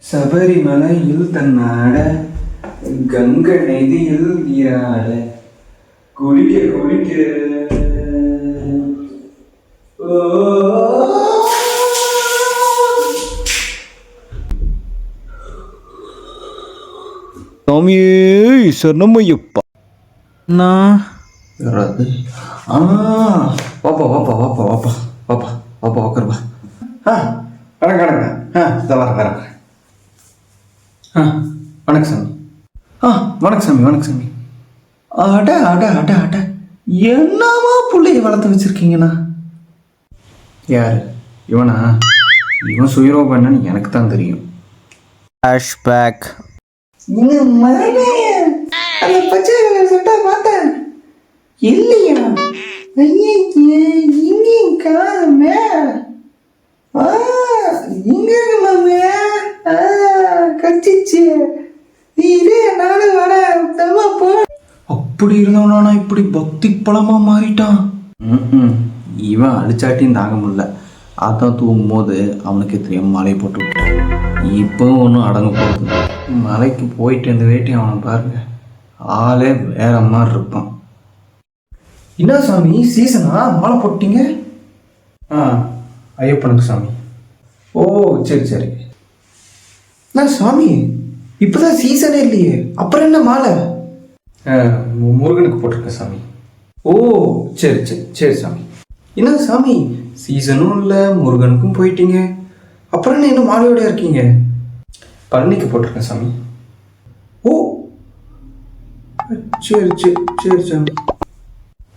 சபரிமலையில் தன்னாட கங்கை நதியில் நீராட குளிக்க குளிக்க சாமியே சரணமையப்பா. நான் யாராவது வாப்பா வாப்பா வாப்பா வாப்பா வாப்பா வாப்பா உட்காருப்பா. வணக்கம் வணக்கம். இதை வரேன். வணக்கம் சாமி. வணக்கம் சாமி. வணக்கம் சாமி. அட அட அட அட என்னவா பிள்ளைய வளர்த்து வச்சிருக்கீங்கண்ணா? யாரு இவனா? இவன் சுயரூபம் என்னன்னு எனக்கு தான் தெரியும். ஃப்ளாஷ்பேக். அந்த பச்சை சட்டை பார்த்தேன் இல்லையா? இங்கேயும் காணுமே. இங்க இருக்குமாமே. கச்சிச்சு இதே நானும் வர போ. அப்படி இருந்தவனா இப்படி பக்தி பழமா மாறிட்டான். இவன் அடிச்சாட்டியும் தாங்க முடியல. அதான் தூங்கும் போது அவனுக்கு தெரியாம மலையை போட்டு விட்டான். இப்போ ஒன்றும் அடங்க போகுது. மலைக்கு போயிட்டு இந்த வேட்டி அவனை பாருங்க, ஆளே வேற மாதிரி இருப்பான். என்ன சாமி சீசனா மாலை போட்டீங்க? ஐயப்பனுக்கு சாமி. ஓ சரி சரி. நான் சாமி இப்போதான் சீசனே இல்லையே, அப்புறம் என்ன மாலை? முருகனுக்கு போட்டிருக்கேன் சாமி. ஓ சரி சரி சரி சாமி. என்ன சாமி சீசனும் இல்லை, முருகனுக்கும் போயிட்டீங்க, அப்புறம் என்ன இன்னும் மாலையோட இருக்கீங்க? பழனிக்கு போட்டிருக்கேன் சாமி. ஓ சரி சரி சரி சாமி.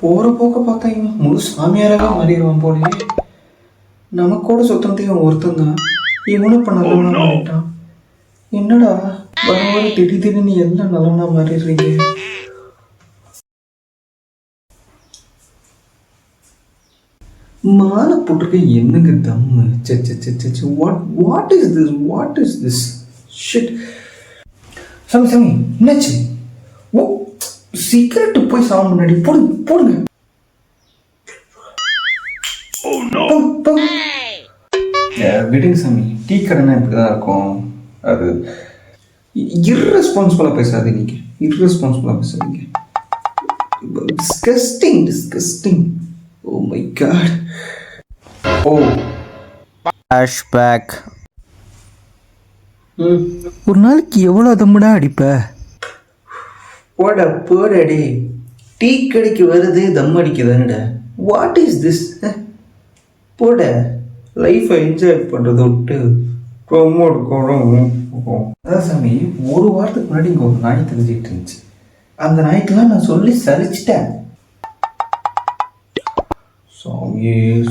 போகிற போக்க பார்த்தா இவன் முழு சாமியாராக மாறிடுவான் போலயே. நமக்கோட சுத்தம் இவன் ஒருத்தன் தான், இவனும் இப்போ நல்லவனா மாறிட்டான். என்னடா வர வர திடீர்னு எல்லாம் நல்லவனா மாறிடுறீங்க? மாலை போட்டிருக்க என்னங்க தம்மு? What is this shit? சாமி சாமி என்னாச்சு? ஓ சிகரெட்டு போய் சாமி முன்னாடி போடுங்க. விடுங்க சாமி, டீ கடைனா இப்படிதான் இருக்கும். அது irresponsible பேசாதீங்க. Disgusting. Oh my god. Flashback. ஒரு நாளைக்கு எவ்வளோ தம்முடா அடிப்ப? போடா டீ கடைக்கு வருது தம் அடிக்குதானடா. What is this? போட லைஃப்பை என்ஜாய் பண்ணுறதை விட்டு ரொம்ப அதான் சாமி. ஒரு வாரத்துக்கு முன்னாடி இங்கே ஒரு நாய் தெரிஞ்சிட்டு இருந்துச்சு. அந்த நாய்க்கெல்லாம் நான் சொல்லி சலிச்சிட்டேன்.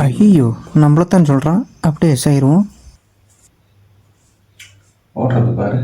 ஐயோ நம்மளத்தான் சொல்கிறான், அப்படியே எஸ் ஆயிடுவோம். ஓடுறது பாரு.